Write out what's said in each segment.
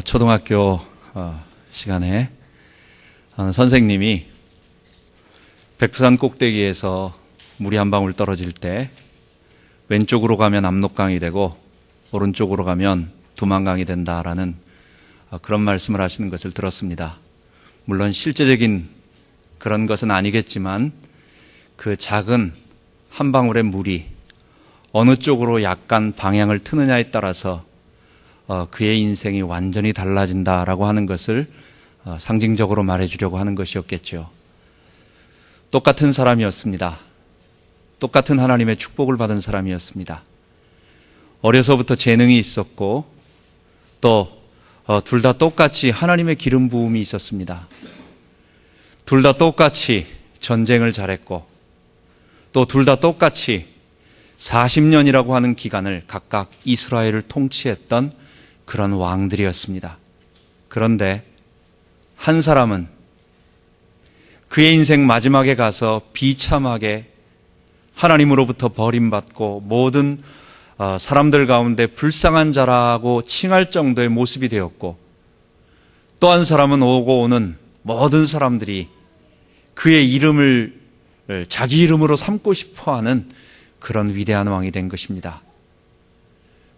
초등학교 시간에 선생님이 백두산 꼭대기에서 물이 한 방울 떨어질 때 왼쪽으로 가면 압록강이 되고 오른쪽으로 가면 두만강이 된다라는 그런 말씀을 하시는 것을 들었습니다. 물론 실제적인 그런 것은 아니겠지만 그 작은 한 방울의 물이 어느 쪽으로 약간 방향을 트느냐에 따라서 그의 인생이 완전히 달라진다라고 하는 것을 상징적으로 말해주려고 하는 것이었겠죠. 똑같은 사람이었습니다. 똑같은 하나님의 축복을 받은 사람이었습니다. 어려서부터 재능이 있었고 또 둘 다 똑같이 하나님의 기름 부음이 있었습니다. 둘 다 똑같이 전쟁을 잘했고 또 둘 다 똑같이 40년이라고 하는 기간을 각각 이스라엘을 통치했던 그런 왕들이었습니다. 그런데 한 사람은 그의 인생 마지막에 가서 비참하게 하나님으로부터 버림받고 모든 사람들 가운데 불쌍한 자라고 칭할 정도의 모습이 되었고, 또 한 사람은 오고 오는 모든 사람들이 그의 이름을 자기 이름으로 삼고 싶어하는 그런 위대한 왕이 된 것입니다.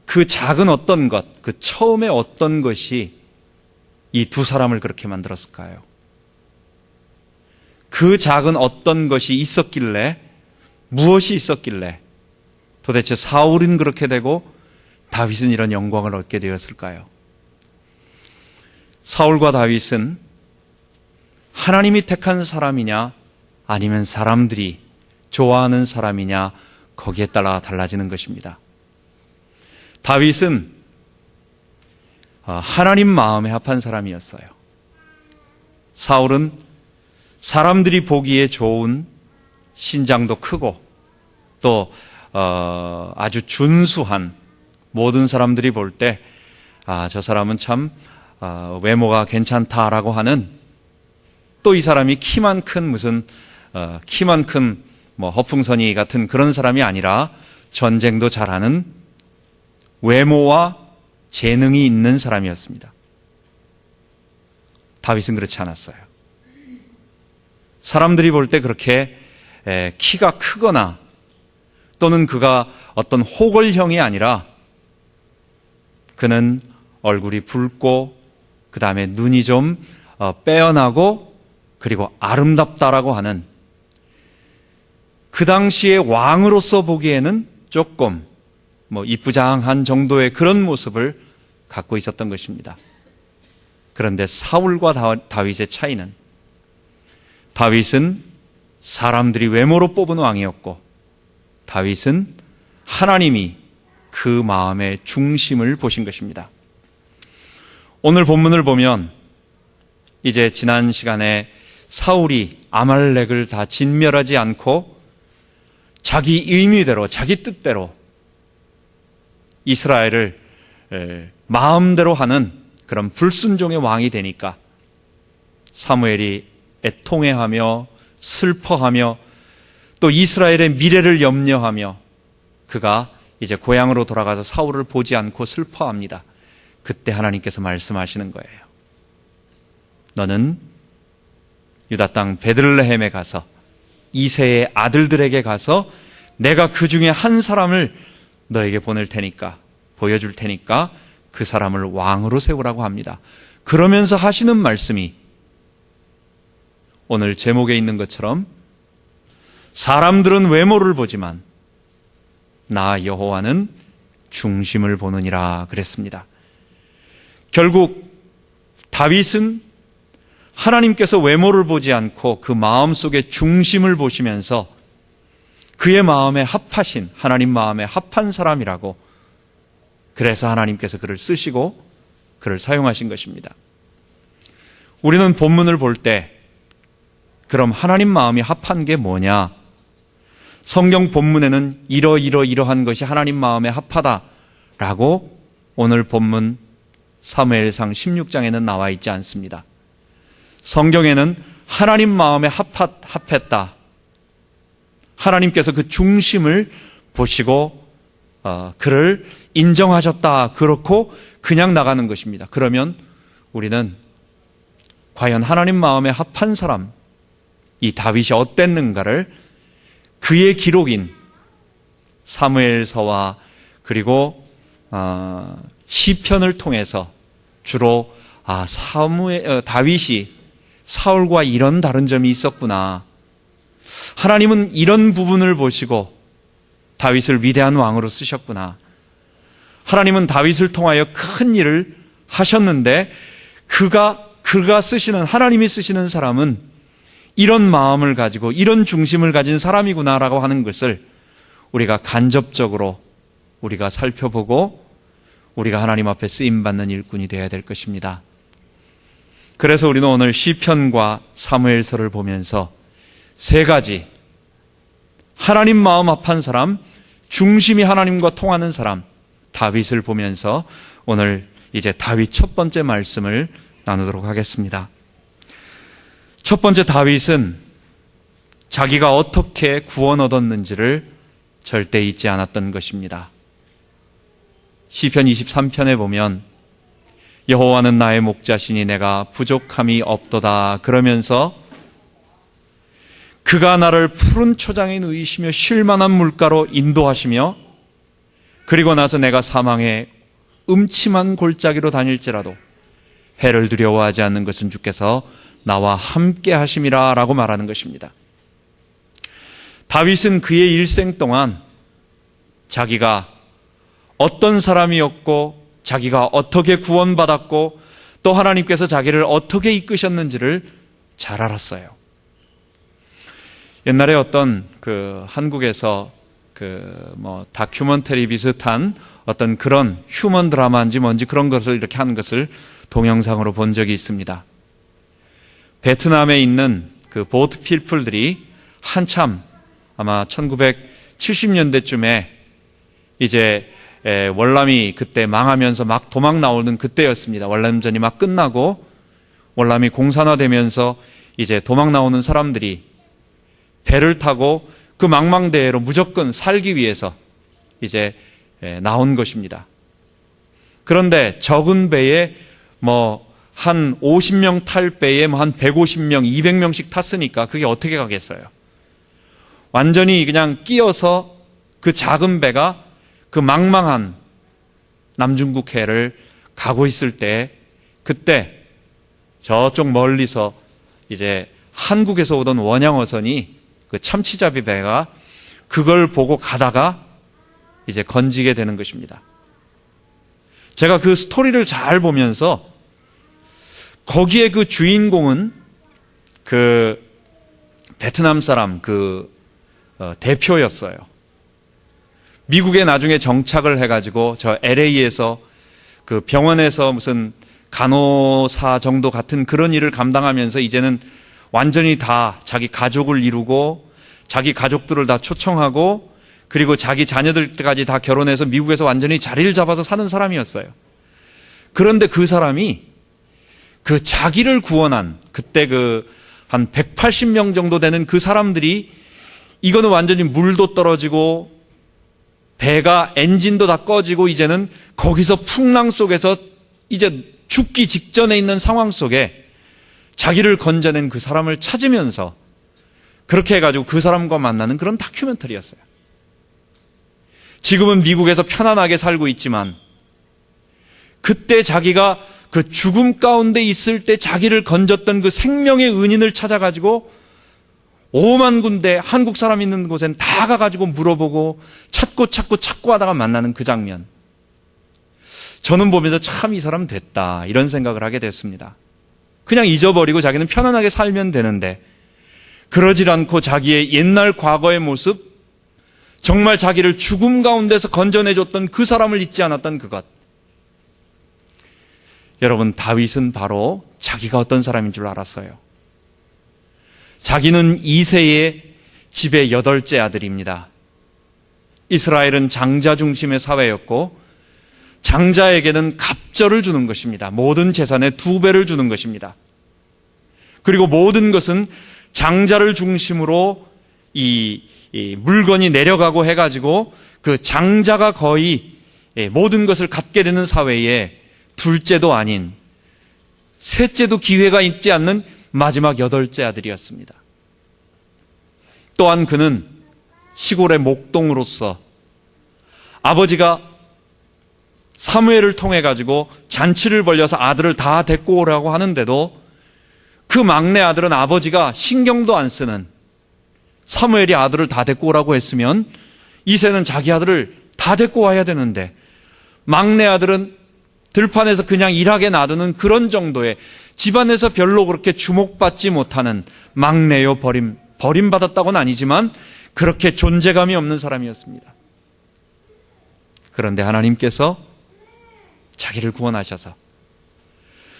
그 작은 어떤 것, 그 처음에 어떤 것이 이 두 사람을 그렇게 만들었을까요? 그 작은 어떤 것이 있었길래, 무엇이 있었길래 도대체 사울은 그렇게 되고 다윗은 이런 영광을 얻게 되었을까요? 사울과 다윗은 하나님이 택한 사람이냐 아니면 사람들이 좋아하는 사람이냐, 거기에 따라 달라지는 것입니다. 다윗은 하나님 마음에 합한 사람이었어요. 사울은 사람들이 보기에 좋은, 신장도 크고 또 아주 준수한, 모든 사람들이 볼 때 저 사람은 참 외모가 괜찮다라고 하는, 또 이 사람이 키만 큰 키만 큰 허풍선이 같은 그런 사람이 아니라 전쟁도 잘하는 외모와 재능이 있는 사람이었습니다. 다윗은 그렇지 않았어요. 사람들이 볼 때 그렇게 키가 크거나 또는 그가 어떤 호걸형이 아니라 그는 얼굴이 붉고 그 다음에 눈이 좀 빼어나고 그리고 아름답다라고 하는, 그 당시에 왕으로서 보기에는 조금 이쁘장한 정도의 그런 모습을 갖고 있었던 것입니다. 그런데 사울과 다윗의 차이는, 다윗은 사람들이 외모로 뽑은 왕이었고 다윗은 하나님이 그 마음의 중심을 보신 것입니다. 오늘 본문을 보면 이제 지난 시간에 사울이 아말렉을 다 진멸하지 않고 자기 의미대로, 자기 뜻대로 이스라엘을 마음대로 하는 그런 불순종의 왕이 되니까 사무엘이 애통해하며 슬퍼하며 또 이스라엘의 미래를 염려하며 그가 이제 고향으로 돌아가서 사울을 보지 않고 슬퍼합니다. 그때 하나님께서 말씀하시는 거예요. 너는 유다 땅 베들레헴에 가서 이새의 아들들에게 가서 내가 그 중에 한 사람을 너에게 보낼 테니까, 보여줄 테니까 그 사람을 왕으로 세우라고 합니다. 그러면서 하시는 말씀이 오늘 제목에 있는 것처럼 사람들은 외모를 보지만 나 여호와는 중심을 보느니라 그랬습니다. 결국 다윗은 하나님께서 외모를 보지 않고 그 마음속의 중심을 보시면서 그의 마음에 합하신, 하나님 마음에 합한 사람이라고, 그래서 하나님께서 그를 쓰시고 그를 사용하신 것입니다. 우리는 본문을 볼 때 그럼 하나님 마음이 합한 게 뭐냐? 성경 본문에는 이러한 것이 하나님 마음에 합하다라고 오늘 본문 사무엘상 16장에는 나와 있지 않습니다. 성경에는 하나님 마음에 합했다, 하나님께서 그 중심을 보시고 그를 인정하셨다. 그렇고 그냥 나가는 것입니다. 그러면 우리는 과연 하나님 마음에 합한 사람, 이 다윗이 어땠는가를 그의 기록인 사무엘서와 그리고 시편을 통해서 주로 다윗이 사울과 이런 다른 점이 있었구나. 하나님은 이런 부분을 보시고 다윗을 위대한 왕으로 쓰셨구나. 하나님은 다윗을 통하여 큰 일을 하셨는데 그가 쓰시는, 하나님이 쓰시는 사람은 이런 마음을 가지고 이런 중심을 가진 사람이구나라고 하는 것을 우리가 간접적으로 우리가 살펴보고 우리가 하나님 앞에 쓰임받는 일꾼이 되어야 될 것입니다. 그래서 우리는 오늘 시편과 사무엘서를 보면서 세 가지, 하나님 마음 합한 사람, 중심이 하나님과 통하는 사람, 다윗을 보면서 오늘 이제 다윗 첫 번째 말씀을 나누도록 하겠습니다. 첫 번째, 다윗은 자기가 어떻게 구원 얻었는지를 절대 잊지 않았던 것입니다. 시편 23편에 보면 여호와는 나의 목자시니 내가 부족함이 없도다 그러면서 그가 나를 푸른 초장에 누이시며 쉴 만한 물가로 인도하시며 그리고 나서 내가 사망의 음침한 골짜기로 다닐지라도 해를 두려워하지 않는 것은 주께서 나와 함께 하심이라 라고 말하는 것입니다. 다윗은 그의 일생 동안 자기가 어떤 사람이었고 자기가 어떻게 구원받았고 또 하나님께서 자기를 어떻게 이끄셨는지를 잘 알았어요. 옛날에 어떤 한국에서 다큐멘터리 비슷한 어떤 그런 휴먼 드라마인지 뭔지 그런 것을 이렇게 하는 것을 동영상으로 본 적이 있습니다. 베트남에 있는 그 보트 피플들이 한참 아마 1970년대쯤에 이제 월남이 그때 망하면서 막 도망 나오는 그때였습니다. 월남전이 막 끝나고 월남이 공산화되면서 이제 도망 나오는 사람들이 배를 타고 그 망망대해로 무조건 살기 위해서 이제 나온 것입니다. 그런데 적은 배에 한 50명 탈 배에 한 150명, 200명씩 탔으니까 그게 어떻게 가겠어요? 완전히 그냥 끼어서 그 작은 배가 그 망망한 남중국 해를 가고 있을 때 그때 저쪽 멀리서 이제 한국에서 오던 원양어선이 그 참치잡이 배가 그걸 보고 가다가 이제 건지게 되는 것입니다. 제가 그 스토리를 잘 보면서 거기에 그 주인공은 그 베트남 사람 대표였어요. 미국에 나중에 정착을 해가지고 저 LA에서 그 병원에서 무슨 간호사 정도 같은 그런 일을 감당하면서 이제는 완전히 다 자기 가족을 이루고 자기 가족들을 다 초청하고 그리고 자기 자녀들까지 다 결혼해서 미국에서 완전히 자리를 잡아서 사는 사람이었어요. 그런데 그 사람이 그 자기를 구원한 그때 한 180명 정도 되는 그 사람들이 이거는 완전히 물도 떨어지고 배가 엔진도 다 꺼지고 이제는 거기서 풍랑 속에서 이제 죽기 직전에 있는 상황 속에 자기를 건져낸 그 사람을 찾으면서 그렇게 해가지고 그 사람과 만나는 그런 다큐멘터리였어요. 지금은 미국에서 편안하게 살고 있지만 그때 자기가 그 죽음 가운데 있을 때 자기를 건졌던 그 생명의 은인을 찾아가지고 5만 군데 한국 사람 있는 곳엔 다 가가지고 물어보고 찾고 하다가 만나는 그 장면. 저는 보면서 참 이 사람 됐다 이런 생각을 하게 됐습니다. 그냥 잊어버리고 자기는 편안하게 살면 되는데 그러질 않고 자기의 옛날 과거의 모습, 정말 자기를 죽음 가운데서 건져내줬던 그 사람을 잊지 않았던 그것. 여러분, 다윗은 바로 자기가 어떤 사람인 줄 알았어요. 자기는 이새의 집의 8째 아들입니다. 이스라엘은 장자 중심의 사회였고 장자에게는 갑절을 주는 것입니다. 모든 재산의 2배를 주는 것입니다. 그리고 모든 것은 장자를 중심으로 이 물건이 내려가고 해가지고 그 장자가 거의 모든 것을 갖게 되는 사회에 둘째도 아닌, 셋째도 기회가 있지 않는 마지막 8째 아들이었습니다. 또한 그는 시골의 목동으로서 아버지가 사무엘을 통해 가지고 잔치를 벌려서 아들을 다 데리고 오라고 하는데도 그 막내 아들은 아버지가 신경도 안 쓰는, 사무엘이 아들을 다 데리고 오라고 했으면 이새는 자기 아들을 다 데리고 와야 되는데, 막내 아들은 들판에서 그냥 일하게 놔두는 그런 정도의, 집안에서 별로 그렇게 주목받지 못하는 막내요, 버림받았다고는 아니지만 그렇게 존재감이 없는 사람이었습니다. 그런데 하나님께서 자기를 구원하셔서,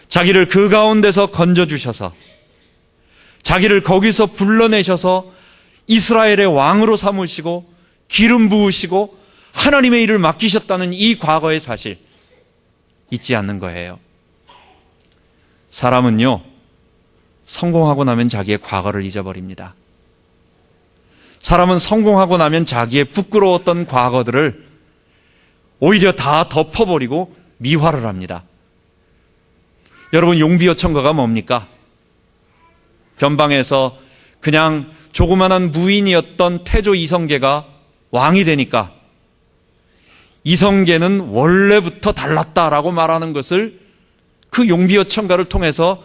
자기를 그 가운데서 건져주셔서, 자기를 거기서 불러내셔서 이스라엘의 왕으로 삼으시고 기름 부으시고 하나님의 일을 맡기셨다는 이 과거의 사실 잊지 않는 거예요. 사람은요, 성공하고 나면 자기의 과거를 잊어버립니다. 사람은 성공하고 나면 자기의 부끄러웠던 과거들을 오히려 다 덮어버리고 미화를 합니다. 여러분, 용비어천가가 뭡니까? 변방에서 그냥 조그만한 무인이었던 태조 이성계가 왕이 되니까 이성계는 원래부터 달랐다라고 말하는 것을 그 용비어천가를 통해서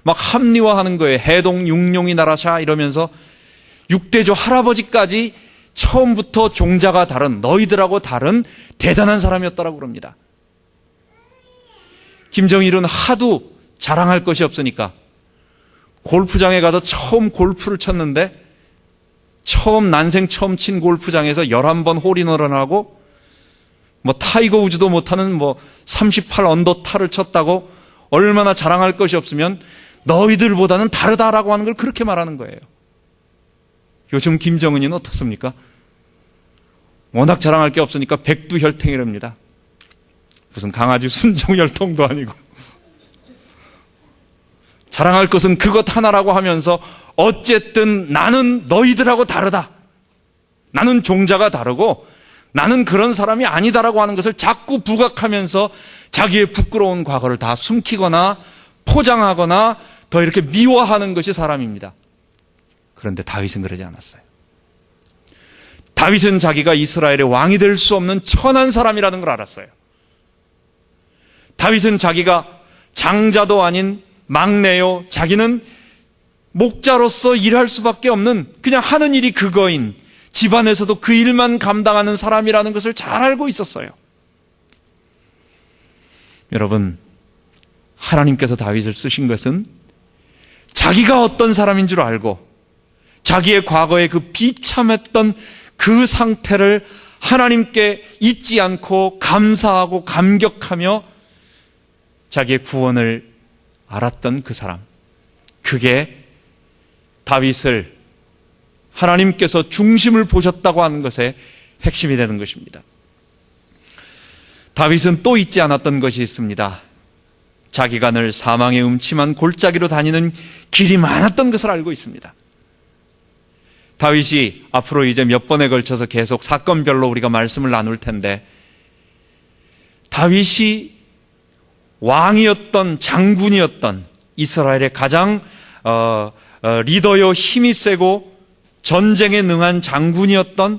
막 합리화하는 거예요. 해동 육룡이 나라샤 이러면서 6대조 할아버지까지 처음부터 종자가 다른, 너희들하고 다른 대단한 사람이었다라고 그럽니다. 김정일은 하도 자랑할 것이 없으니까 골프장에 가서 처음 골프를 쳤는데, 난생 처음 친 골프장에서 11번 홀인원을 하고 타이거 우즈도 못하는 38 언더타를 쳤다고 얼마나 자랑할 것이 없으면 너희들보다는 다르다라고 하는 걸 그렇게 말하는 거예요. 요즘 김정은이는 어떻습니까? 워낙 자랑할 게 없으니까 백두혈통이랍니다. 무슨 강아지 순종혈통도 아니고 자랑할 것은 그것 하나라고 하면서 어쨌든 나는 너희들하고 다르다, 나는 종자가 다르고 나는 그런 사람이 아니다라고 하는 것을 자꾸 부각하면서 자기의 부끄러운 과거를 다 숨기거나 포장하거나 더 이렇게 미화하는 것이 사람입니다. 그런데 다윗은 그러지 않았어요. 다윗은 자기가 이스라엘의 왕이 될 수 없는 천한 사람이라는 걸 알았어요. 다윗은 자기가 장자도 아닌 막내요, 자기는 목자로서 일할 수밖에 없는, 그냥 하는 일이 그거인, 집안에서도 그 일만 감당하는 사람이라는 것을 잘 알고 있었어요. 여러분, 하나님께서 다윗을 쓰신 것은 자기가 어떤 사람인 줄 알고 자기의 과거의 그 비참했던 그 상태를 하나님께 잊지 않고 감사하고 감격하며 자기의 구원을 알았던 그 사람, 그게 다윗을 하나님께서 중심을 보셨다고 하는 것의 핵심이 되는 것입니다. 다윗은 또 잊지 않았던 것이 있습니다. 자기가 늘 사망의 음침한 골짜기로 다니는 길이 많았던 것을 알고 있습니다. 다윗이 앞으로 이제 몇 번에 걸쳐서 계속 사건별로 우리가 말씀을 나눌 텐데, 다윗이 왕이었던, 장군이었던, 이스라엘의 가장 리더요, 힘이 세고 전쟁에 능한 장군이었던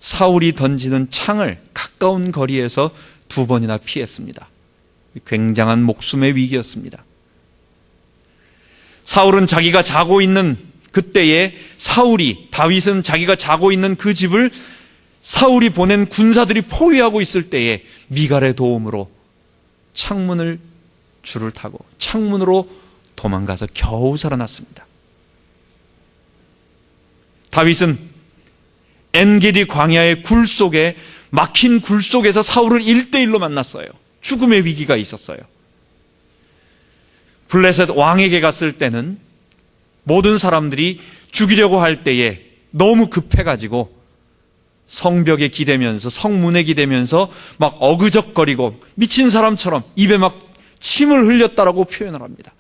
사울이 던지는 창을 가까운 거리에서 2번이나 피했습니다. 굉장한 목숨의 위기였습니다. 사울은 자기가 자고 있는 그때에 다윗은 자기가 자고 있는 그 집을 사울이 보낸 군사들이 포위하고 있을 때에 미갈의 도움으로 줄을 타고 창문으로 도망가서 겨우 살아났습니다. 다윗은 엔게디 광야의 굴 속에, 막힌 굴 속에서 사울을 1대1로 만났어요. 죽음의 위기가 있었어요. 블레셋 왕에게 갔을 때는 모든 사람들이 죽이려고 할 때에 너무 급해가지고 성벽에 기대면서, 성문에 기대면서 막 어그적거리고 미친 사람처럼 입에 막 침을 흘렸다라고 표현을 합니다.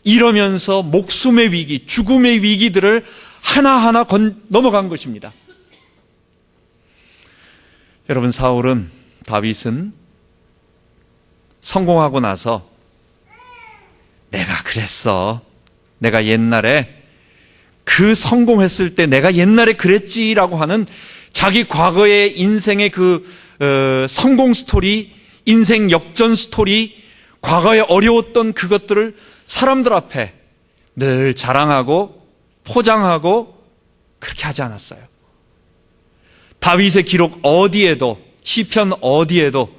이러면서 목숨의 위기, 죽음의 위기들을 하나하나 넘어간 것입니다. 여러분, 다윗은 성공하고 나서 내가 그랬어. 내가 옛날에 그 성공했을 때 내가 옛날에 그랬지라고 하는 자기 과거의 인생의 성공 스토리, 인생 역전 스토리, 과거에 어려웠던 그것들을 사람들 앞에 늘 자랑하고 포장하고 그렇게 하지 않았어요. 다윗의 기록 어디에도, 시편 어디에도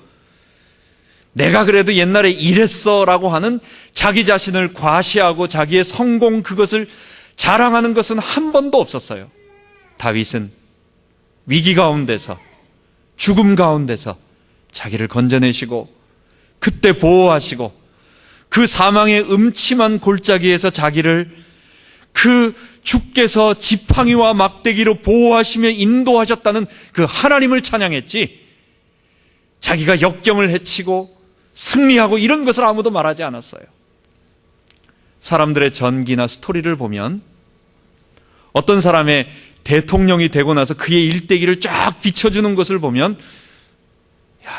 내가 그래도 옛날에 이랬어 라고 하는 자기 자신을 과시하고 자기의 성공, 그것을 자랑하는 것은 한 번도 없었어요. 다윗은 위기 가운데서, 죽음 가운데서 자기를 건져내시고 그때 보호하시고 그 사망의 음침한 골짜기에서 자기를 그 주께서 지팡이와 막대기로 보호하시며 인도하셨다는 그 하나님을 찬양했지, 자기가 역경을 헤치고 승리하고 이런 것을 아무도 말하지 않았어요. 사람들의 전기나 스토리를 보면 어떤 사람의 대통령이 되고 나서 그의 일대기를 쫙 비춰주는 것을 보면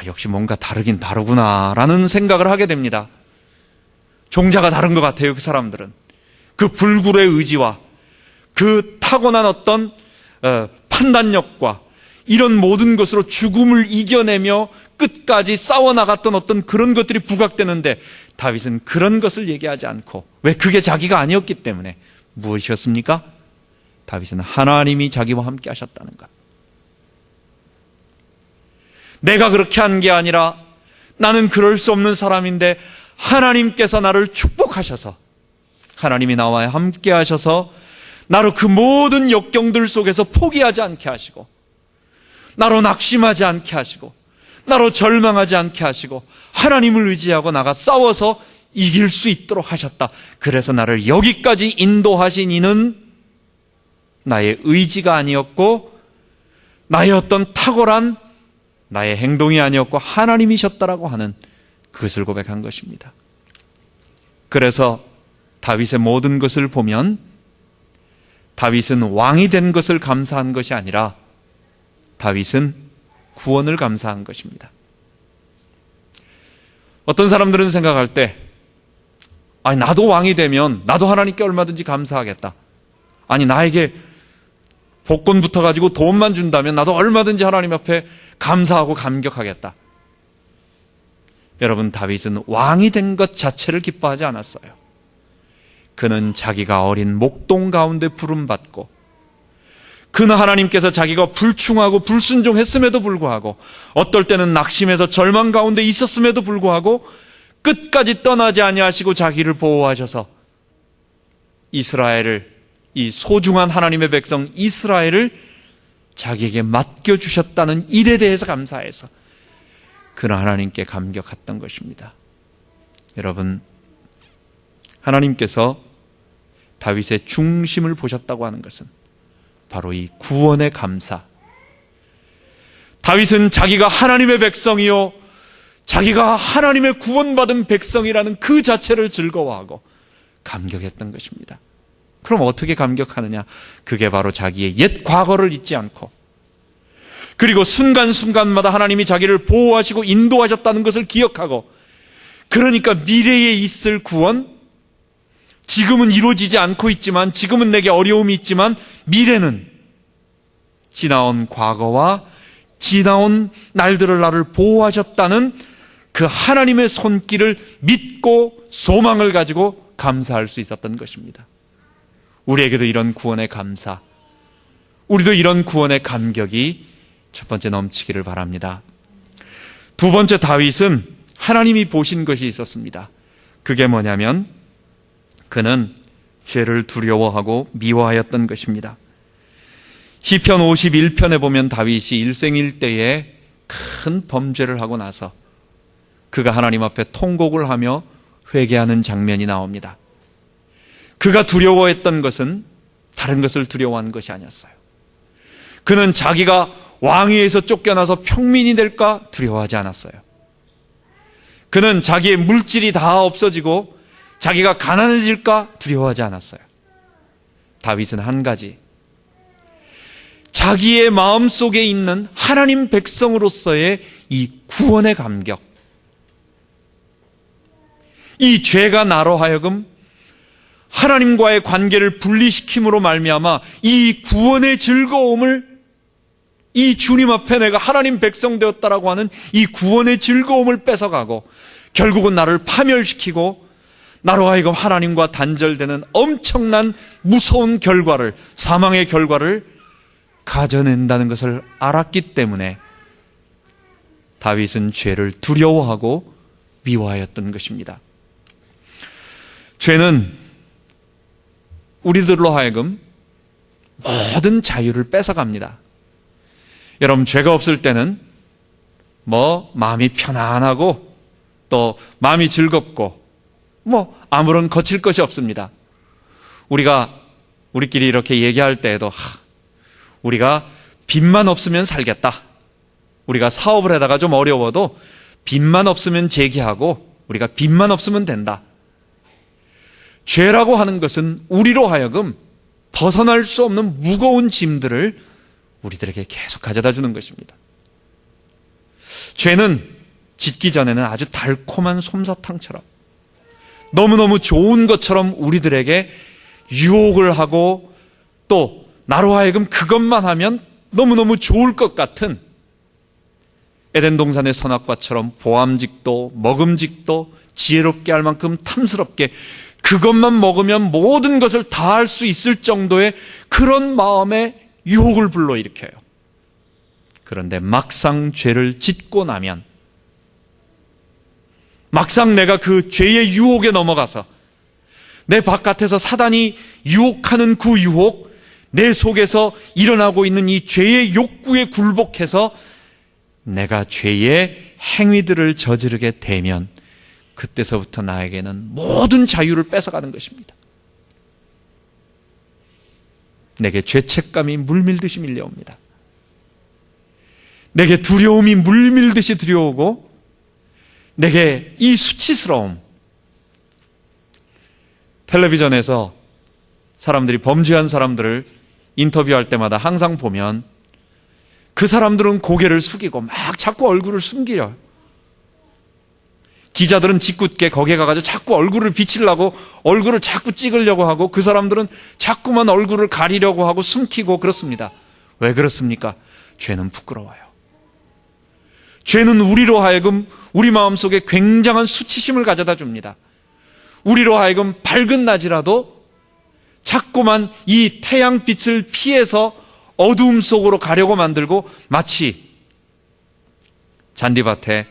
역시 뭔가 다르긴 다르구나 라는 생각을 하게 됩니다. 종자가 다른 것 같아요. 그 사람들은 그 불굴의 의지와 그 타고난 어떤 판단력과 이런 모든 것으로 죽음을 이겨내며 끝까지 싸워나갔던 어떤 그런 것들이 부각되는데, 다윗은 그런 것을 얘기하지 않고, 왜? 그게 자기가 아니었기 때문에. 무엇이었습니까? 다윗은 하나님이 자기와 함께 하셨다는 것. 내가 그렇게 한 게 아니라 나는 그럴 수 없는 사람인데 하나님께서 나를 축복하셔서, 하나님이 나와 함께 하셔서 나로 그 모든 역경들 속에서 포기하지 않게 하시고, 나로 낙심하지 않게 하시고, 나로 절망하지 않게 하시고, 하나님을 의지하고 나가 싸워서 이길 수 있도록 하셨다. 그래서 나를 여기까지 인도하신 이는 나의 의지가 아니었고 나의 어떤 탁월한 나의 행동이 아니었고 하나님이셨다라고 하는 그것을 고백한 것입니다. 그래서 다윗의 모든 것을 보면 다윗은 왕이 된 것을 감사한 것이 아니라 다윗은 구원을 감사한 것입니다. 어떤 사람들은 생각할 때, 나도 왕이 되면 나도 하나님께 얼마든지 감사하겠다. 나에게 복권 붙어가지고 돈만 준다면 나도 얼마든지 하나님 앞에 감사하고 감격하겠다. 여러분, 다윗은 왕이 된 것 자체를 기뻐하지 않았어요. 그는 자기가 어린 목동 가운데 부름받고, 그는 하나님께서 자기가 불충하고 불순종했음에도 불구하고, 어떨 때는 낙심해서 절망 가운데 있었음에도 불구하고 끝까지 떠나지 아니하시고 자기를 보호하셔서 이스라엘을, 이 소중한 하나님의 백성 이스라엘을 자기에게 맡겨주셨다는 일에 대해서 감사해서 그는 하나님께 감격했던 것입니다. 여러분, 하나님께서 다윗의 중심을 보셨다고 하는 것은 바로 이 구원의 감사. 다윗은 자기가 하나님의 백성이요, 자기가 하나님의 구원받은 백성이라는 그 자체를 즐거워하고 감격했던 것입니다. 그럼 어떻게 감격하느냐? 그게 바로 자기의 옛 과거를 잊지 않고, 그리고 순간순간마다 하나님이 자기를 보호하시고 인도하셨다는 것을 기억하고, 그러니까 미래에 있을 구원, 지금은 이루어지지 않고 있지만, 지금은 내게 어려움이 있지만 미래는 지나온 과거와 지나온 날들을 나를 보호하셨다는 그 하나님의 손길을 믿고 소망을 가지고 감사할 수 있었던 것입니다. 우리에게도 이런 구원의 감사, 우리도 이런 구원의 감격이 첫 번째 넘치기를 바랍니다. 두 번째, 다윗은 하나님이 보신 것이 있었습니다. 그게 뭐냐면 그는 죄를 두려워하고 미워하였던 것입니다. 시편 51편에 보면 다윗이 일생일대에 큰 범죄를 하고 나서 그가 하나님 앞에 통곡을 하며 회개하는 장면이 나옵니다. 그가 두려워했던 것은 다른 것을 두려워한 것이 아니었어요. 그는 자기가 왕위에서 쫓겨나서 평민이 될까 두려워하지 않았어요. 그는 자기의 물질이 다 없어지고 자기가 가난해질까 두려워하지 않았어요. 다윗은 한 가지, 자기의 마음속에 있는 하나님 백성으로서의 이 구원의 감격, 이 죄가 나로 하여금 하나님과의 관계를 분리시킴으로 말미암아 이 구원의 즐거움을, 이 주님 앞에 내가 하나님 백성 되었다라고 하는 이 구원의 즐거움을 뺏어가고 결국은 나를 파멸시키고 나로 하여금 하나님과 단절되는 엄청난 무서운 결과를, 사망의 결과를 가져낸다는 것을 알았기 때문에 다윗은 죄를 두려워하고 미워하였던 것입니다. 죄는 우리들로 하여금 모든 자유를 뺏어갑니다. 여러분, 죄가 없을 때는 마음이 편안하고 또 마음이 즐겁고 아무런 거칠 것이 없습니다. 우리끼리 이렇게 얘기할 때에도 우리가 빚만 없으면 살겠다. 우리가 사업을 하다가 좀 어려워도 빚만 없으면 재기하고 우리가 빚만 없으면 된다. 죄라고 하는 것은 우리로 하여금 벗어날 수 없는 무거운 짐들을 우리들에게 계속 가져다 주는 것입니다. 죄는 짓기 전에는 아주 달콤한 솜사탕처럼 너무너무 좋은 것처럼 우리들에게 유혹을 하고 또 나로 하여금 그것만 하면 너무너무 좋을 것 같은 에덴 동산의 선악과처럼 보암직도 먹음직도 지혜롭게 할 만큼 탐스럽게 그것만 먹으면 모든 것을 다 할 수 있을 정도의 그런 마음의 유혹을 불러일으켜요. 그런데 막상 죄를 짓고 나면, 막상 내가 그 죄의 유혹에 넘어가서 내 바깥에서 사단이 유혹하는 그 유혹, 내 속에서 일어나고 있는 이 죄의 욕구에 굴복해서 내가 죄의 행위들을 저지르게 되면 그때서부터 나에게는 모든 자유를 뺏어가는 것입니다. 내게 죄책감이 물밀듯이 밀려옵니다. 내게 두려움이 물밀듯이 들여오고 내게 이 수치스러움, 텔레비전에서 사람들이 범죄한 사람들을 인터뷰할 때마다 항상 보면 그 사람들은 고개를 숙이고 막 자꾸 얼굴을 숨기려요. 기자들은 짓궂게 거기에 가가지고 자꾸 얼굴을 비치려고 얼굴을 자꾸 찍으려고 하고 그 사람들은 자꾸만 얼굴을 가리려고 하고 숨기고 그렇습니다. 왜 그렇습니까? 죄는 부끄러워요. 죄는 우리로 하여금 우리 마음속에 굉장한 수치심을 가져다 줍니다. 우리로 하여금 밝은 낮이라도 자꾸만 이 태양빛을 피해서 어두움 속으로 가려고 만들고, 마치 잔디밭에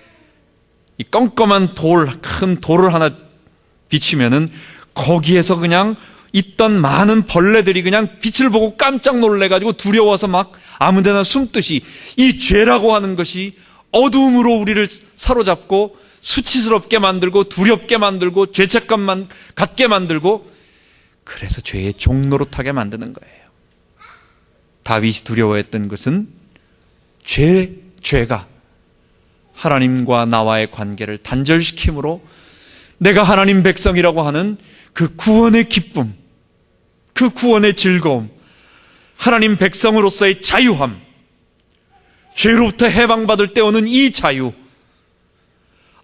이 껌껌한 큰 돌을 하나 비치면은 거기에서 그냥 있던 많은 벌레들이 그냥 빛을 보고 깜짝 놀래가지고 두려워서 막 아무데나 숨듯이 이 죄라고 하는 것이 어두움으로 우리를 사로잡고 수치스럽게 만들고 두렵게 만들고 죄책감만 갖게 만들고, 그래서 죄의 종노릇하게 만드는 거예요. 다윗이 두려워했던 것은 죄가 하나님과 나와의 관계를 단절시킴으로 내가 하나님 백성이라고 하는 그 구원의 기쁨, 그 구원의 즐거움, 하나님 백성으로서의 자유함, 죄로부터 해방받을 때 오는 이 자유,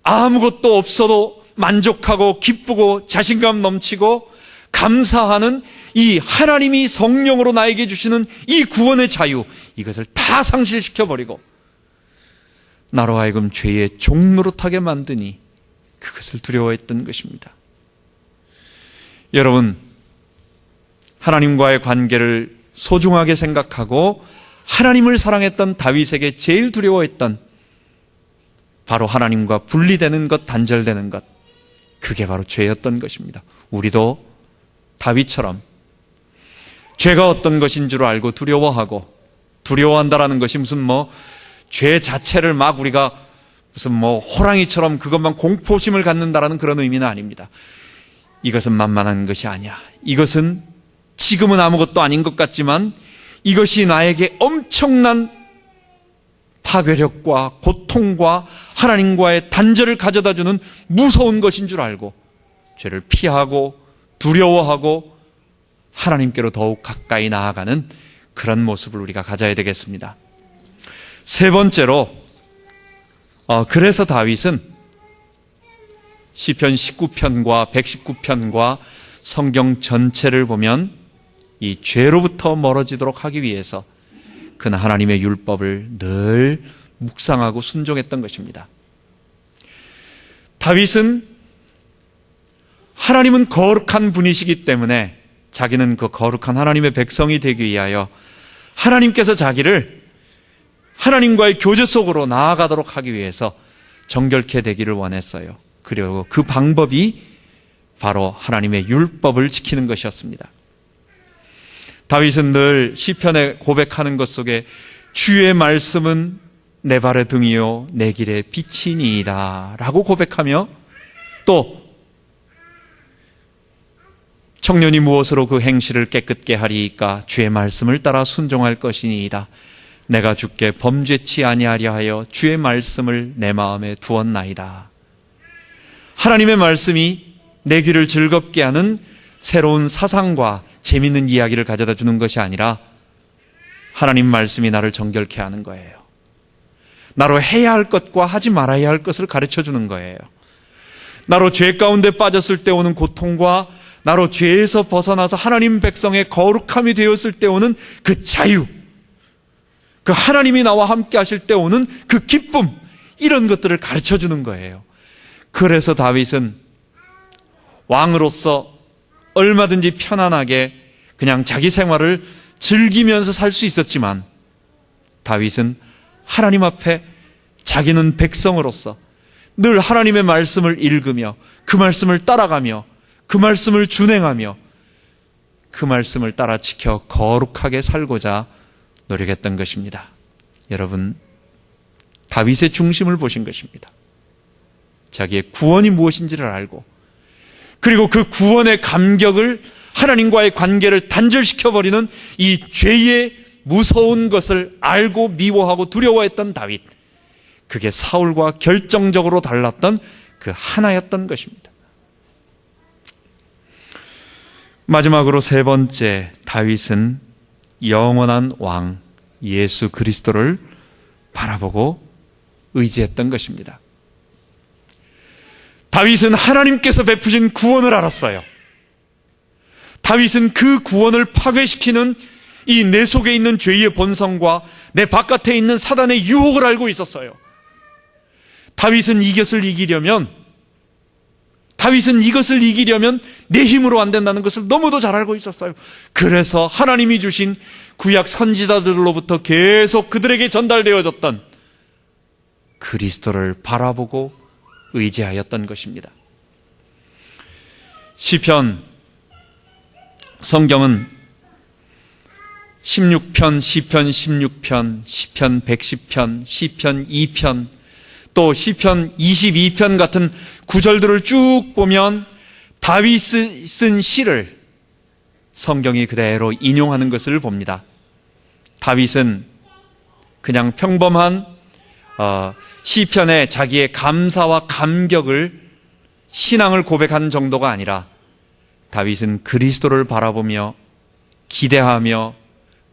아무것도 없어도 만족하고 기쁘고 자신감 넘치고 감사하는 이 하나님이 성령으로 나에게 주시는 이 구원의 자유, 이것을 다 상실시켜버리고 나로 하여금 죄의 종노릇하게 만드니 그것을 두려워했던 것입니다. 여러분, 하나님과의 관계를 소중하게 생각하고 하나님을 사랑했던 다윗에게 제일 두려워했던 바로 하나님과 분리되는 것, 단절되는 것, 그게 바로 죄였던 것입니다. 우리도 다윗처럼 죄가 어떤 것인 줄 알고 두려워하고, 두려워한다라는 것이 무슨 죄 자체를 막 우리가 무슨 호랑이처럼 그것만 공포심을 갖는다라는 그런 의미는 아닙니다. 이것은 만만한 것이 아니야. 이것은 지금은 아무것도 아닌 것 같지만 이것이 나에게 엄청난 파괴력과 고통과 하나님과의 단절을 가져다주는 무서운 것인 줄 알고 죄를 피하고 두려워하고 하나님께로 더욱 가까이 나아가는 그런 모습을 우리가 가져야 되겠습니다. 세 번째로, 그래서 다윗은 시편 19편과 119편과 성경 전체를 보면 이 죄로부터 멀어지도록 하기 위해서 그는 하나님의 율법을 늘 묵상하고 순종했던 것입니다. 다윗은 하나님은 거룩한 분이시기 때문에 자기는 그 거룩한 하나님의 백성이 되기 위하여 하나님께서 자기를 하나님과의 교제 속으로 나아가도록 하기 위해서 정결케 되기를 원했어요. 그리고 그 방법이 바로 하나님의 율법을 지키는 것이었습니다. 다윗은 늘 시편에 고백하는 것 속에 주의 말씀은 내 발의 등이요 내 길의 빛이니이다 라고 고백하며, 또 청년이 무엇으로 그 행실을 깨끗게 하리이까 주의 말씀을 따라 순종할 것이니이다. 내가 주께 범죄치 아니하려 하여 주의 말씀을 내 마음에 두었나이다. 하나님의 말씀이 내 귀를 즐겁게 하는 새로운 사상과 재밌는 이야기를 가져다 주는 것이 아니라 하나님 말씀이 나를 정결케 하는 거예요. 나로 해야 할 것과 하지 말아야 할 것을 가르쳐 주는 거예요. 나로 죄 가운데 빠졌을 때 오는 고통과 나로 죄에서 벗어나서 하나님 백성의 거룩함이 되었을 때 오는 그 자유, 그 하나님이 나와 함께 하실 때 오는 그 기쁨, 이런 것들을 가르쳐 주는 거예요. 그래서 다윗은 왕으로서 얼마든지 편안하게 그냥 자기 생활을 즐기면서 살 수 있었지만, 다윗은 하나님 앞에 자기는 백성으로서 늘 하나님의 말씀을 읽으며 그 말씀을 따라가며 그 말씀을 준행하며 그 말씀을 따라 지켜 거룩하게 살고자 노력했던 것입니다. 여러분, 다윗의 중심을 보신 것입니다. 자기의 구원이 무엇인지를 알고, 그리고 그 구원의 감격을, 하나님과의 관계를 단절시켜버리는 이 죄의 무서운 것을 알고 미워하고 두려워했던 다윗, 그게 사울과 결정적으로 달랐던 그 하나였던 것입니다. 마지막으로 세 번째, 다윗은 영원한 왕 예수 그리스도를 바라보고 의지했던 것입니다. 다윗은 하나님께서 베푸신 구원을 알았어요. 다윗은 그 구원을 파괴시키는 이 내 속에 있는 죄의 본성과 내 바깥에 있는 사단의 유혹을 알고 있었어요. 다윗은 이것을 이기려면 내 힘으로 안 된다는 것을 너무도 잘 알고 있었어요. 그래서 하나님이 주신 구약 선지자들로부터 계속 그들에게 전달되어졌던 그리스도를 바라보고 의지하였던 것입니다. 시편, 성경은 16편, 시편 16편, 시편 110편, 시편 2편, 또 시편 22편 같은 구절들을 쭉 보면 다윗이 쓴 시를 성경이 그대로 인용하는 것을 봅니다. 다윗은 그냥 평범한 시편에 자기의 감사와 감격을, 신앙을 고백한 정도가 아니라 다윗은 그리스도를 바라보며 기대하며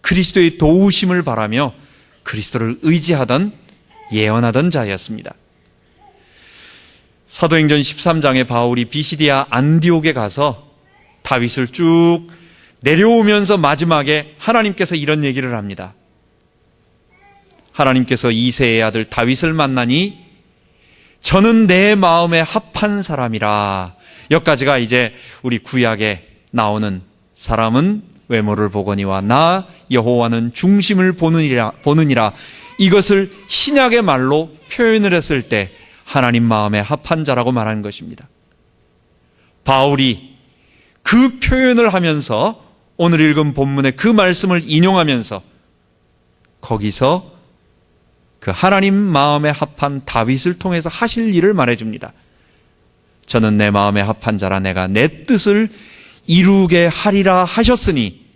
그리스도의 도우심을 바라며 그리스도를 의지하던, 예언하던 자였습니다. 사도행전 13장에 바울이 비시디아 안디옥에 가서 다윗을 쭉 내려오면서 마지막에 하나님께서 이런 얘기를 합니다. 하나님께서 이새의 아들 다윗을 만나니 저는 내 마음에 합한 사람이라. 여기까지가 이제 우리 구약에 나오는 사람은 외모를 보거니와 나 여호와는 중심을 보느니라. 이것을 신약의 말로 표현을 했을 때 하나님 마음에 합한 자라고 말한 것입니다. 바울이 그 표현을 하면서 오늘 읽은 본문의 그 말씀을 인용하면서 거기서 그 하나님 마음에 합한 다윗을 통해서 하실 일을 말해줍니다. 저는 내 마음에 합한 자라 내가 내 뜻을 이루게 하리라 하셨으니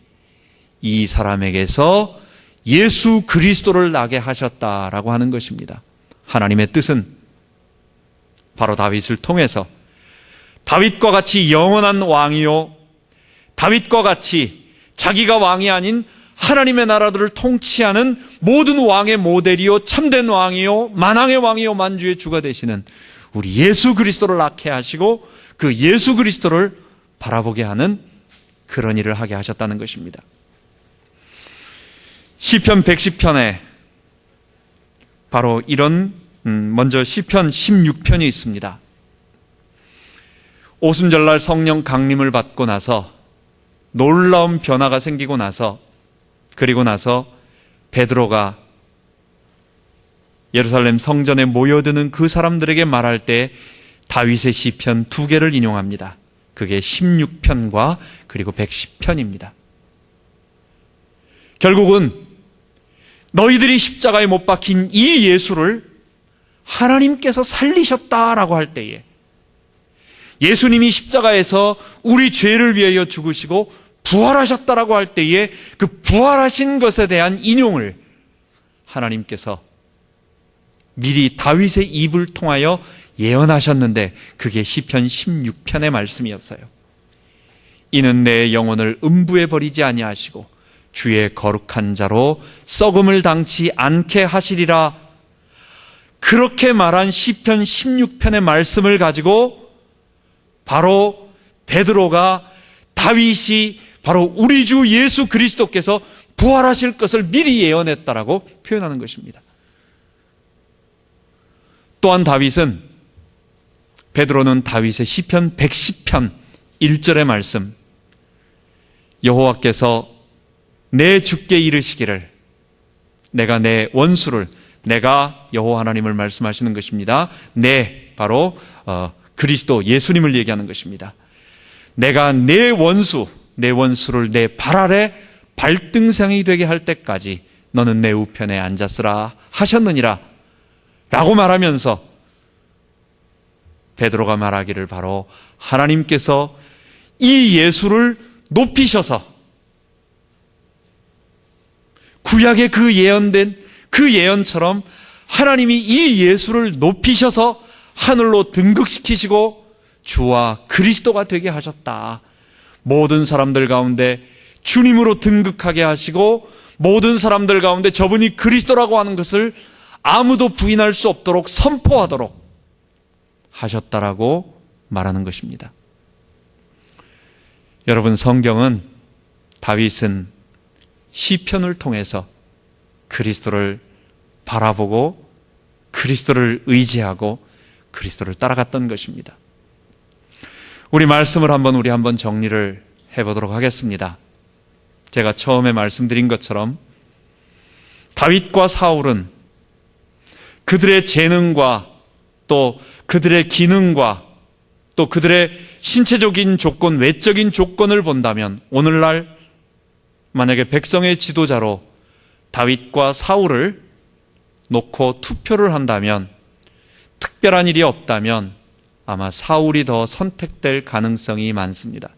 이 사람에게서 예수 그리스도를 나게 하셨다라고 하는 것입니다. 하나님의 뜻은 바로 다윗을 통해서 다윗과 같이 영원한 왕이요, 다윗과 같이 자기가 왕이 아닌 하나님의 나라들을 통치하는 모든 왕의 모델이요 참된 왕이요 만왕의 왕이요 만주의 주가 되시는 우리 예수 그리스도를 낳게 하시고 그 예수 그리스도를 바라보게 하는 그런 일을 하게 하셨다는 것입니다. 시편 110편에 바로 이런 먼저 시편 16편이 있습니다. 오순절날 성령 강림을 받고 나서 놀라운 변화가 생기고 나서 그리고 나서 베드로가 예루살렘 성전에 모여드는 그 사람들에게 말할 때 다윗의 시편 2개를 인용합니다. 그게 16편과 그리고 110편입니다. 결국은 너희들이 십자가에 못 박힌 이 예수를 하나님께서 살리셨다라고 할 때에 예수님이 십자가에서 우리 죄를 위하여 죽으시고 부활하셨다라고 할 때에 그 부활하신 것에 대한 인용을 하나님께서 미리 다윗의 입을 통하여 예언하셨는데 그게 시편 16편의 말씀이었어요. 이는 내 영혼을 음부에 버리지 아니하시고 주의 거룩한 자로 썩음을 당치 않게 하시리라. 그렇게 말한 시편 16편의 말씀을 가지고 바로 베드로가 다윗이 바로 우리 주 예수 그리스도께서 부활하실 것을 미리 예언했다라고 표현하는 것입니다. 또한 베드로는 다윗의 시편 110편 1절의 말씀, 여호와께서 내 주께 이르시기를 내가 내 원수를, 내가 여호와 하나님을 말씀하시는 것입니다. 바로 그리스도 예수님을 얘기하는 것입니다. 내가 내 원수를 내 발 아래 발등상이 되게 할 때까지 너는 내 우편에 앉았으라 하셨느니라 라고 말하면서 베드로가 말하기를 바로 하나님께서 이 예수를 높이셔서 구약에 그 예언된 그 예언처럼 하나님이 이 예수를 높이셔서 하늘로 등극시키시고 주와 그리스도가 되게 하셨다. 모든 사람들 가운데 주님으로 등극하게 하시고 모든 사람들 가운데 저분이 그리스도라고 하는 것을 아무도 부인할 수 없도록 선포하도록 하셨다라고 말하는 것입니다. 여러분, 성경은 다윗은 시편을 통해서 그리스도를 바라보고 그리스도를 의지하고 그리스도를 따라갔던 것입니다. 우리 말씀을 한번 정리를 해보도록 하겠습니다. 제가 처음에 말씀드린 것처럼 다윗과 사울은 그들의 재능과 또 그들의 기능과 또 그들의 신체적인 조건, 외적인 조건을 본다면 오늘날 만약에 백성의 지도자로 다윗과 사울을 놓고 투표를 한다면 특별한 일이 없다면 아마 사울이 더 선택될 가능성이 많습니다.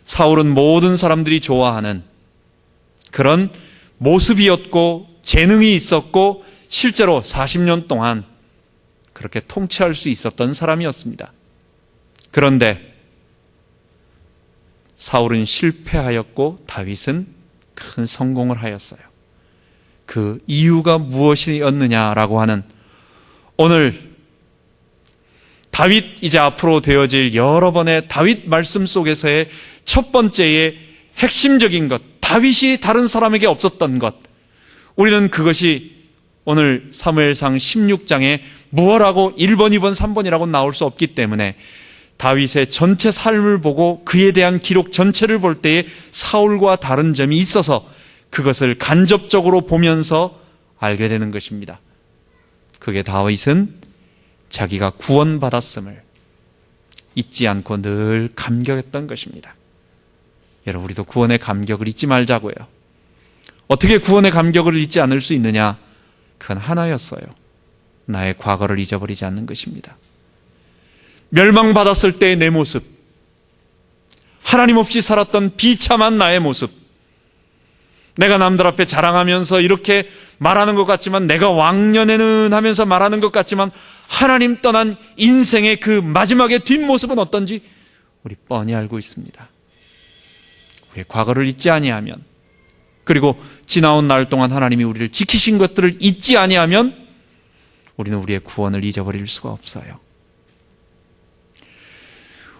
사울은 모든 사람들이 좋아하는 그런 모습이었고 재능이 있었고 실제로 40년 동안 그렇게 통치할 수 있었던 사람이었습니다. 그런데 사울은 실패하였고 다윗은 큰 성공을 하였어요. 그 이유가 무엇이었느냐라고 하는 오늘 다윗 이제 앞으로 되어질 여러 번의 다윗 말씀 속에서의 첫 번째의 핵심적인 것, 다윗이 다른 사람에게 없었던 것, 우리는 그것이 오늘 사무엘상 16장에 무엇하고 1번, 2번, 3번이라고 나올 수 없기 때문에 다윗의 전체 삶을 보고 그에 대한 기록 전체를 볼 때에 사울과 다른 점이 있어서 그것을 간접적으로 보면서 알게 되는 것입니다. 그게 다윗은 자기가 구원받았음을 잊지 않고 늘 감격했던 것입니다. 여러분, 우리도 구원의 감격을 잊지 말자고요. 어떻게 구원의 감격을 잊지 않을 수 있느냐? 그건 하나였어요. 나의 과거를 잊어버리지 않는 것입니다. 멸망받았을 때의 내 모습, 하나님 없이 살았던 비참한 나의 모습, 내가 남들 앞에 자랑하면서 이렇게 말하는 것 같지만, 내가 왕년에는 하면서 말하는 것 같지만 하나님 떠난 인생의 그 마지막의 뒷모습은 어떤지 우리 뻔히 알고 있습니다. 우리의 과거를 잊지 아니하면 그리고 지나온 날 동안 하나님이 우리를 지키신 것들을 잊지 아니하면 우리는 우리의 구원을 잊어버릴 수가 없어요.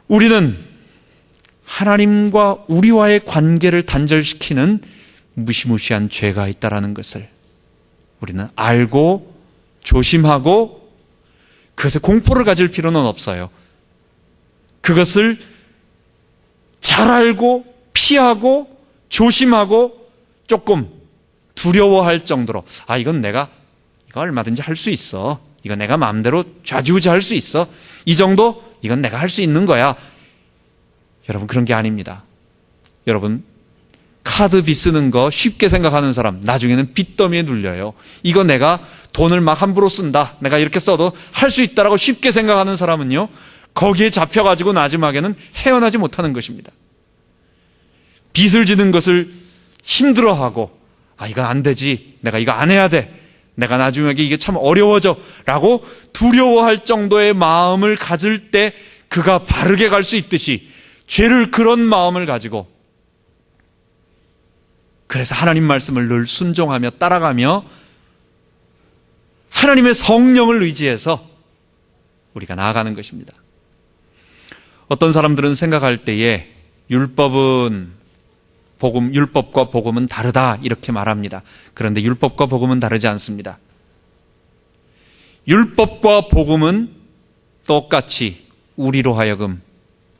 우리는 하나님과 우리와의 관계를 단절시키는 무시무시한 죄가 있다는 것을 우리는 알고 조심하고 그것에 공포를 가질 필요는 없어요. 그것을 잘 알고 피하고 조심하고 조금 두려워할 정도로 이건 내가 이거 얼마든지 할 수 있어. 이거 내가 마음대로 좌지우지할 수 있어. 이 정도 이건 내가 할 수 있는 거야. 여러분 그런 게 아닙니다. 여러분 카드 빚 쓰는 거 쉽게 생각하는 사람 나중에는 빚더미에 눌려요. 이거 내가 돈을 막 함부로 쓴다. 내가 이렇게 써도 할 수 있다라고 쉽게 생각하는 사람은요. 거기에 잡혀가지고 마지막에는 헤어나지 못하는 것입니다. 빚을 지는 것을 힘들어하고 이거 안 되지. 내가 이거 안 해야 돼. 내가 나중에 이게 참 어려워져 라고 두려워할 정도의 마음을 가질 때 그가 바르게 갈 수 있듯이 죄를 그런 마음을 가지고 그래서 하나님 말씀을 늘 순종하며 따라가며 하나님의 성령을 의지해서 우리가 나아가는 것입니다. 어떤 사람들은 생각할 때에 율법과 복음은 다르다 이렇게 말합니다. 그런데 율법과 복음은 다르지 않습니다. 율법과 복음은 똑같이 우리로 하여금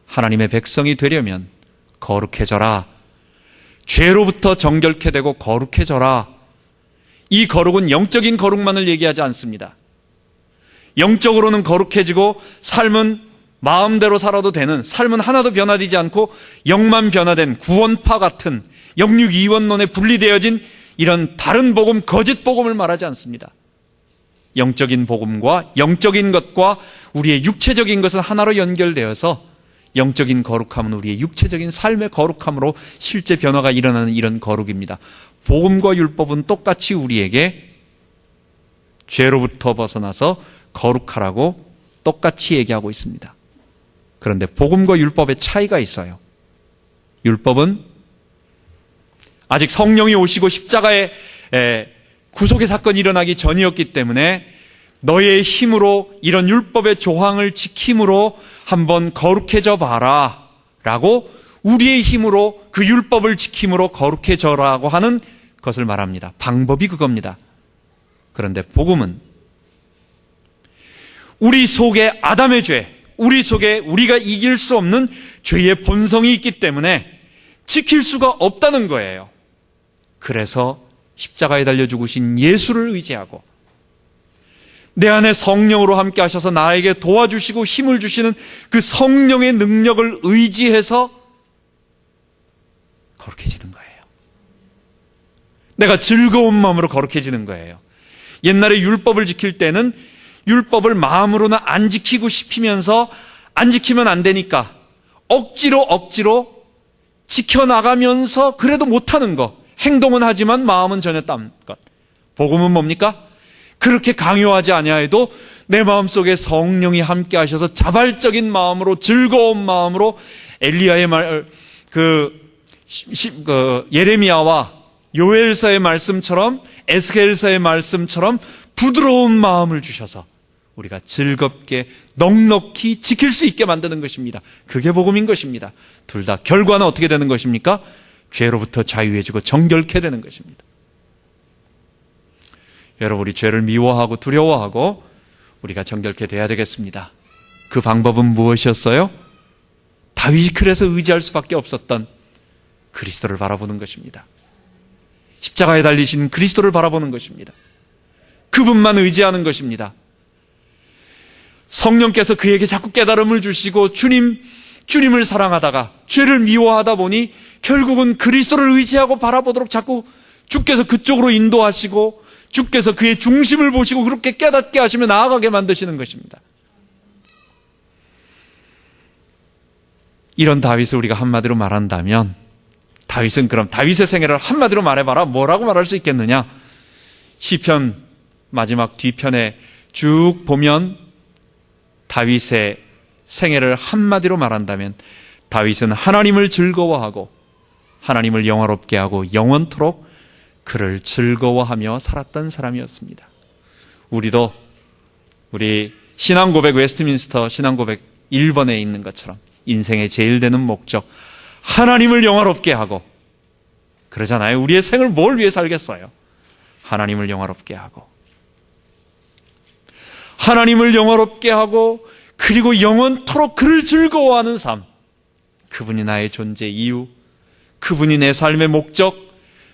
하나님의 백성이 되려면 거룩해져라. 죄로부터 정결케 되고 거룩해져라. 이 거룩은 영적인 거룩만을 얘기하지 않습니다. 영적으로는 거룩해지고 삶은 마음대로 살아도 되는, 삶은 하나도 변화되지 않고 영만 변화된 구원파 같은 영육이원론에 분리되어진 이런 다른 복음, 거짓 복음을 말하지 않습니다. 영적인 복음과 영적인 것과 우리의 육체적인 것은 하나로 연결되어서 영적인 거룩함은 우리의 육체적인 삶의 거룩함으로 실제 변화가 일어나는 이런 거룩입니다. 복음과 율법은 똑같이 우리에게 죄로부터 벗어나서 거룩하라고 똑같이 얘기하고 있습니다. 그런데 복음과 율법의 차이가 있어요. 율법은 아직 성령이 오시고 십자가의 구속의 사건이 일어나기 전이었기 때문에 너의 힘으로 이런 율법의 조항을 지킴으로 한번 거룩해져 봐라 라고 우리의 힘으로 그 율법을 지킴으로 거룩해져라고 하는 것을 말합니다. 방법이 그겁니다. 그런데 복음은 우리 속에 아담의 죄, 우리 속에 우리가 이길 수 없는 죄의 본성이 있기 때문에 지킬 수가 없다는 거예요. 그래서 십자가에 달려 죽으신 예수를 의지하고 내 안에 성령으로 함께 하셔서 나에게 도와주시고 힘을 주시는 그 성령의 능력을 의지해서 거룩해지는 거예요. 내가 즐거운 마음으로 거룩해지는 거예요. 옛날에 율법을 지킬 때는 율법을 마음으로는 안 지키고 싶으면서 안 지키면 안 되니까 억지로 지켜나가면서 그래도 못하는 것, 행동은 하지만 마음은 전혀 딴 것. 복음은 뭡니까? 그렇게 강요하지 아니하여도 내 마음속에 성령이 함께 하셔서 자발적인 마음으로 즐거운 마음으로 엘리야의 말, 예레미야와 요엘서의 말씀처럼 에스겔서의 말씀처럼 부드러운 마음을 주셔서 우리가 즐겁게 넉넉히 지킬 수 있게 만드는 것입니다. 그게 복음인 것입니다. 둘 다 결과는 어떻게 되는 것입니까? 죄로부터 자유해지고 정결케 되는 것입니다. 여러분, 우리 죄를 미워하고 두려워하고 우리가 정결케 돼야 되겠습니다. 그 방법은 무엇이었어요? 다윗이 그래서 의지할 수밖에 없었던 그리스도를 바라보는 것입니다. 십자가에 달리신 그리스도를 바라보는 것입니다. 그분만 의지하는 것입니다. 성령께서 그에게 자꾸 깨달음을 주시고 주님을 사랑하다가 죄를 미워하다 보니 결국은 그리스도를 의지하고 바라보도록 자꾸 주께서 그쪽으로 인도하시고 주께서 그의 중심을 보시고 그렇게 깨닫게 하시며 나아가게 만드시는 것입니다. 이런 다윗을 우리가 한마디로 말한다면 다윗은 그럼 다윗의 생애를 한마디로 말해봐라. 뭐라고 말할 수 있겠느냐? 시편 마지막 뒤편에 쭉 보면 다윗의 생애를 한마디로 말한다면 다윗은 하나님을 즐거워하고 하나님을 영화롭게 하고 영원토록 그를 즐거워하며 살았던 사람이었습니다. 우리도 우리 신앙고백 웨스트민스터 신앙고백 1번에 있는 것처럼 인생의 제일 되는 목적, 하나님을 영화롭게 하고, 그러잖아요. 우리의 생을 뭘 위해 살겠어요? 하나님을 영화롭게 하고, 하나님을 영화롭게 하고, 그리고 영원토록 그를 즐거워하는 삶. 그분이 나의 존재 이유, 그분이 내 삶의 목적,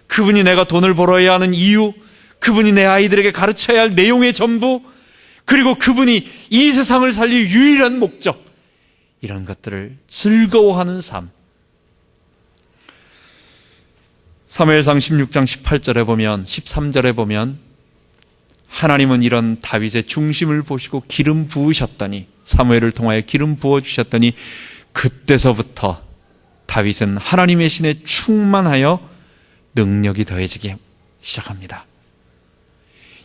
그분이 내가 돈을 벌어야 하는 이유, 그분이 내 아이들에게 가르쳐야 할 내용의 전부, 그리고 그분이 이 세상을 살릴 유일한 목적, 이런 것들을 즐거워하는 삶. 사무엘상 16장 18절에 보면, 13절에 보면 하나님은 이런 다윗의 중심을 보시고 기름 부으셨더니, 사무엘을 통하여 기름 부어주셨더니 그때서부터 다윗은 하나님의 신에 충만하여 능력이 더해지기 시작합니다.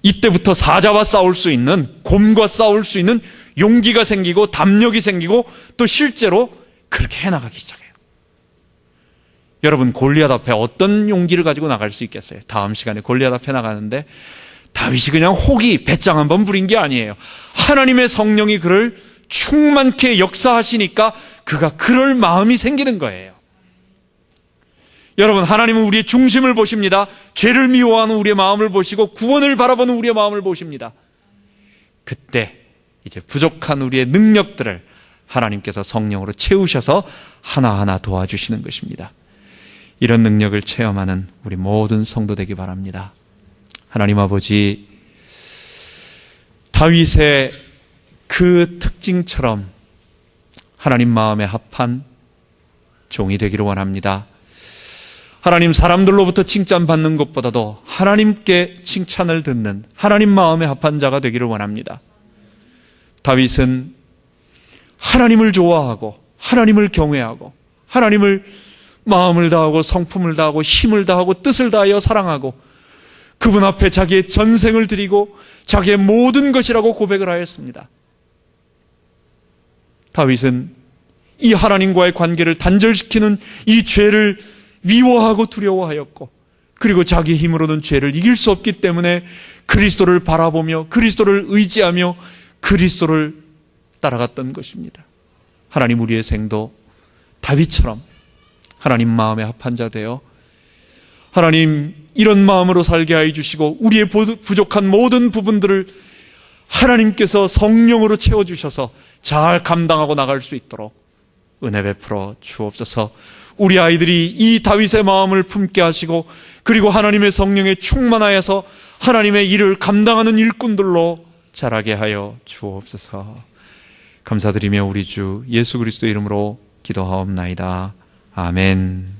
이때부터 사자와 싸울 수 있는, 곰과 싸울 수 있는 용기가 생기고 담력이 생기고 또 실제로 그렇게 해나가기 시작해요. 여러분, 골리앗 앞에 어떤 용기를 가지고 나갈 수 있겠어요? 다음 시간에 골리앗 앞에 나가는데 다윗이 그냥 호기, 배짱 한번 부린 게 아니에요. 하나님의 성령이 그를 충만케 역사하시니까 그가 그럴 마음이 생기는 거예요. 여러분, 하나님은 우리의 중심을 보십니다. 죄를 미워하는 우리의 마음을 보시고 구원을 바라보는 우리의 마음을 보십니다. 그때 이제 부족한 우리의 능력들을 하나님께서 성령으로 채우셔서 하나하나 도와주시는 것입니다. 이런 능력을 체험하는 우리 모든 성도 되기 바랍니다. 하나님 아버지, 다윗의 그 특징처럼 하나님 마음에 합한 종이 되기를 원합니다. 하나님, 사람들로부터 칭찬받는 것보다도 하나님께 칭찬을 듣는 하나님 마음에 합한 자가 되기를 원합니다. 다윗은 하나님을 좋아하고 하나님을 경외하고 하나님을 마음을 다하고 성품을 다하고 힘을 다하고 뜻을 다하여 사랑하고 그분 앞에 자기의 전생을 드리고 자기의 모든 것이라고 고백을 하였습니다. 다윗은 이 하나님과의 관계를 단절시키는 이 죄를 미워하고 두려워하였고, 그리고 자기 힘으로는 죄를 이길 수 없기 때문에 그리스도를 바라보며 그리스도를 의지하며 그리스도를 따라갔던 것입니다. 하나님, 우리의 생도 다윗처럼 하나님 마음에 합한 자 되어 하나님 이런 마음으로 살게 하여 주시고 우리의 부족한 모든 부분들을 하나님께서 성령으로 채워주셔서 잘 감당하고 나갈 수 있도록 은혜 베풀어 주옵소서. 우리 아이들이 이 다윗의 마음을 품게 하시고 그리고 하나님의 성령에 충만하여서 하나님의 일을 감당하는 일꾼들로 자라게 하여 주옵소서. 감사드리며 우리 주 예수 그리스도 이름으로 기도하옵나이다. 아멘.